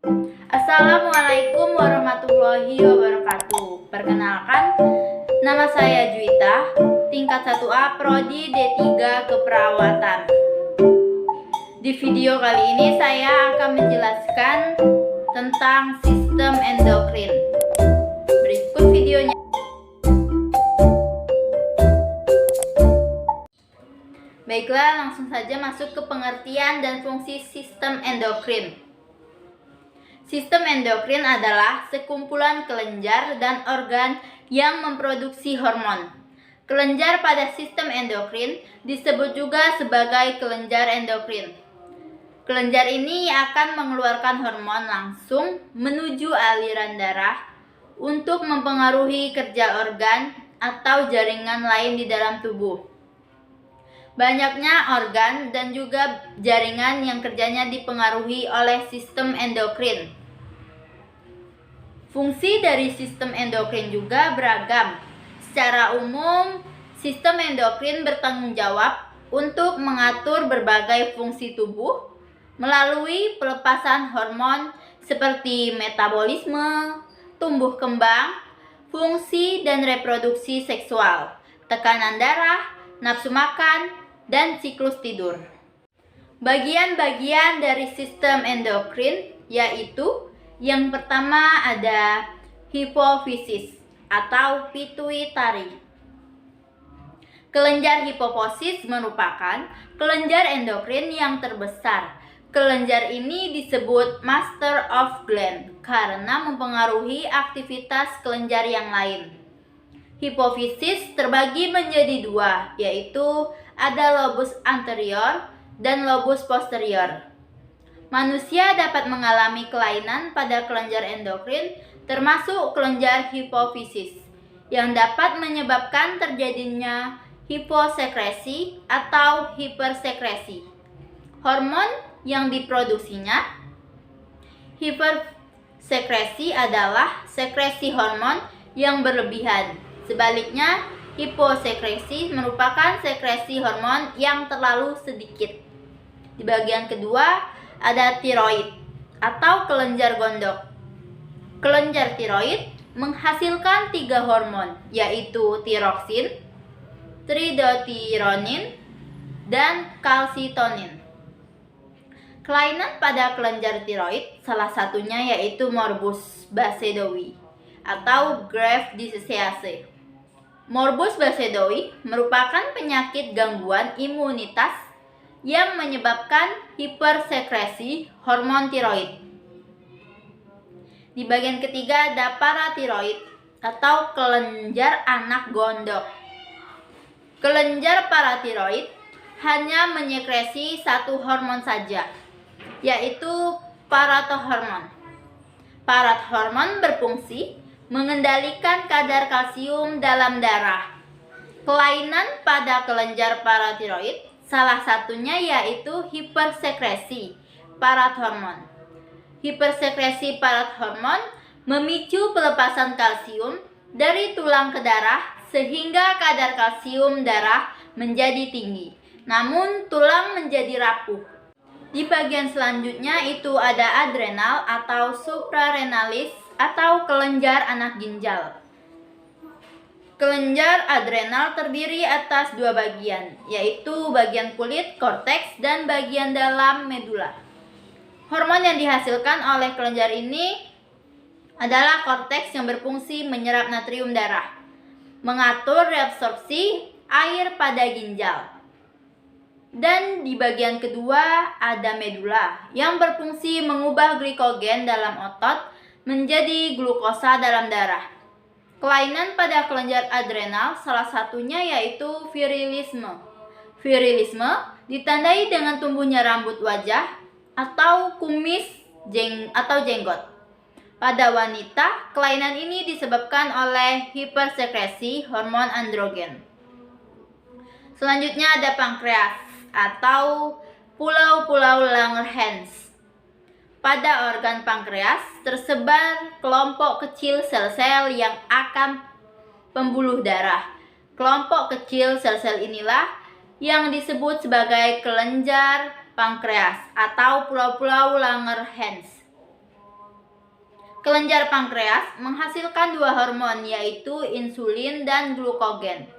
Assalamualaikum warahmatullahi wabarakatuh. Perkenalkan, nama saya Juwita, tingkat 1A Prodi D3 Keperawatan. Di video kali ini saya akan menjelaskan tentang sistem endokrin. Berikut videonya. Baiklah, langsung saja masuk ke pengertian dan fungsi sistem endokrin. Sistem endokrin adalah sekumpulan kelenjar dan organ yang memproduksi hormon. Kelenjar pada sistem endokrin disebut juga sebagai kelenjar endokrin. Kelenjar ini akan mengeluarkan hormon langsung menuju aliran darah untuk mempengaruhi kerja organ atau jaringan lain di dalam tubuh. Banyaknya organ dan juga jaringan yang kerjanya dipengaruhi oleh sistem endokrin. Fungsi dari sistem endokrin juga beragam. Secara umum, sistem endokrin bertanggung jawab untuk mengatur berbagai fungsi tubuh melalui pelepasan hormon seperti metabolisme, tumbuh kembang, fungsi dan reproduksi seksual, tekanan darah, nafsu makan, dan siklus tidur. Bagian-bagian dari sistem endokrin yaitu yang pertama ada hipofisis atau pituitari. Kelenjar hipofisis merupakan kelenjar endokrin yang terbesar. Kelenjar ini disebut master of gland karena mempengaruhi aktivitas kelenjar yang lain. Hipofisis terbagi menjadi dua, yaitu ada lobus anterior dan lobus posterior. Manusia dapat mengalami kelainan pada kelenjar endokrin, termasuk kelenjar hipofisis, yang dapat menyebabkan terjadinya hiposekresi atau hipersekresi hormon yang diproduksinya. Hipersekresi adalah sekresi hormon yang berlebihan. Sebaliknya, hiposekresi merupakan sekresi hormon yang terlalu sedikit. Di bagian kedua ada tiroid atau kelenjar gondok. Kelenjar tiroid menghasilkan 3 hormon, yaitu tiroksin, tridotironin, dan kalsitonin. Kelainan pada kelenjar tiroid salah satunya yaitu morbus basedowi atau Graves' disease. Morbus basedowi merupakan penyakit gangguan imunitas yang menyebabkan hipersekresi hormon tiroid. Di bagian ketiga ada paratiroid atau kelenjar anak gondok. Kelenjar paratiroid hanya menyekresi satu hormon saja, yaitu paratohormon. Paratohormon berfungsi mengendalikan kadar kalsium dalam darah. Kelainan pada kelenjar paratiroid salah satunya yaitu hipersekresi paratohormon. Hipersekresi paratohormon memicu pelepasan kalsium dari tulang ke darah sehingga kadar kalsium darah menjadi tinggi, namun tulang menjadi rapuh. Di bagian selanjutnya itu ada adrenal atau suprarenalis atau kelenjar anak ginjal. Kelenjar adrenal terdiri atas 2 bagian, yaitu bagian kulit, korteks, dan bagian dalam medula. Hormon yang dihasilkan oleh kelenjar ini adalah korteks yang berfungsi menyerap natrium darah, mengatur reabsorpsi air pada ginjal. Dan di bagian kedua ada medula yang berfungsi mengubah glikogen dalam otot menjadi glukosa dalam darah. Kelainan pada kelenjar adrenal salah satunya yaitu virilisme. Virilisme ditandai dengan tumbuhnya rambut wajah atau kumis atau jenggot. Pada wanita, kelainan ini disebabkan oleh hipersekresi hormon androgen. Selanjutnya ada pankreas atau pulau-pulau Langerhans. Pada organ pankreas tersebar kelompok kecil sel-sel yang akan pembuluh darah. Kelompok kecil sel-sel inilah yang disebut sebagai kelenjar pankreas atau pulau-pulau Langerhans. Kelenjar pankreas menghasilkan dua hormon, yaitu insulin dan glukogen.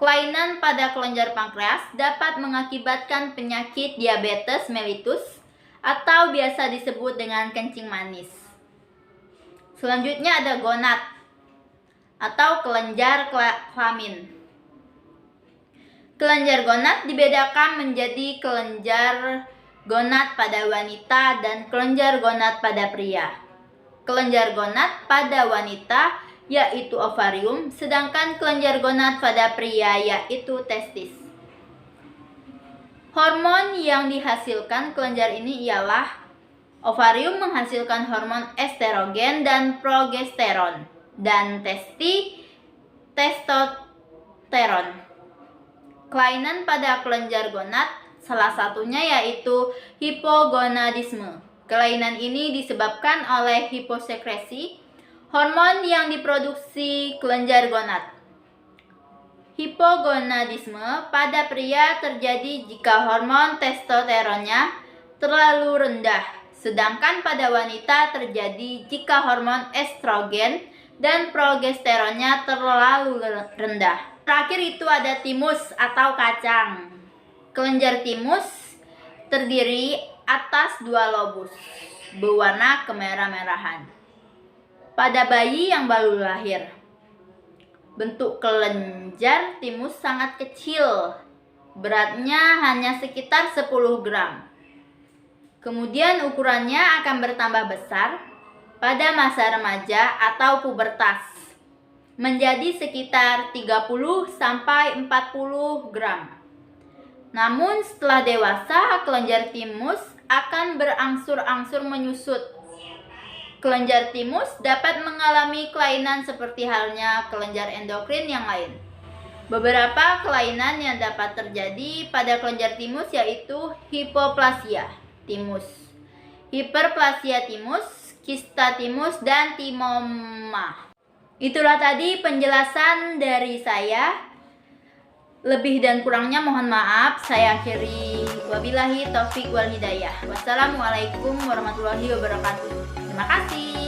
Kelainan pada kelenjar pankreas dapat mengakibatkan penyakit diabetes mellitus atau biasa disebut dengan kencing manis. Selanjutnya ada gonad atau kelenjar kelamin. Kelenjar gonad dibedakan menjadi kelenjar gonad pada wanita dan kelenjar gonad pada pria. Kelenjar gonad pada wanita yaitu ovarium, sedangkan kelenjar gonad pada pria yaitu testis. Hormon yang dihasilkan kelenjar ini ialah ovarium menghasilkan hormon estrogen dan progesteron, dan testosteron. Kelainan pada kelenjar gonad salah satunya yaitu hipogonadisme. Kelainan ini disebabkan oleh hiposekresi hormon yang diproduksi kelenjar gonad. Hipogonadisme pada pria terjadi jika hormon testosteronnya terlalu rendah, sedangkan pada wanita terjadi jika hormon estrogen dan progesteronnya terlalu rendah. Terakhir itu ada timus atau kacang. Kelenjar timus terdiri atas dua lobus berwarna kemerah-merahan pada bayi yang baru lahir. Bentuk kelenjar timus sangat kecil, beratnya hanya sekitar 10 gram. Kemudian ukurannya akan bertambah besar pada masa remaja atau pubertas, menjadi sekitar 30 sampai 40 gram. Namun setelah dewasa, kelenjar timus akan berangsur-angsur menyusut. Kelenjar timus dapat mengalami kelainan seperti halnya kelenjar endokrin yang lain. Beberapa kelainan yang dapat terjadi pada kelenjar timus yaitu hipoplasia timus, hiperplasia timus, kista timus, dan timoma. Itulah tadi penjelasan dari saya. Lebih dan kurangnya mohon maaf. Saya akhiri. Wabillahi taufik wal hidayah. Wassalamualaikum warahmatullahi wabarakatuh. Terima kasih.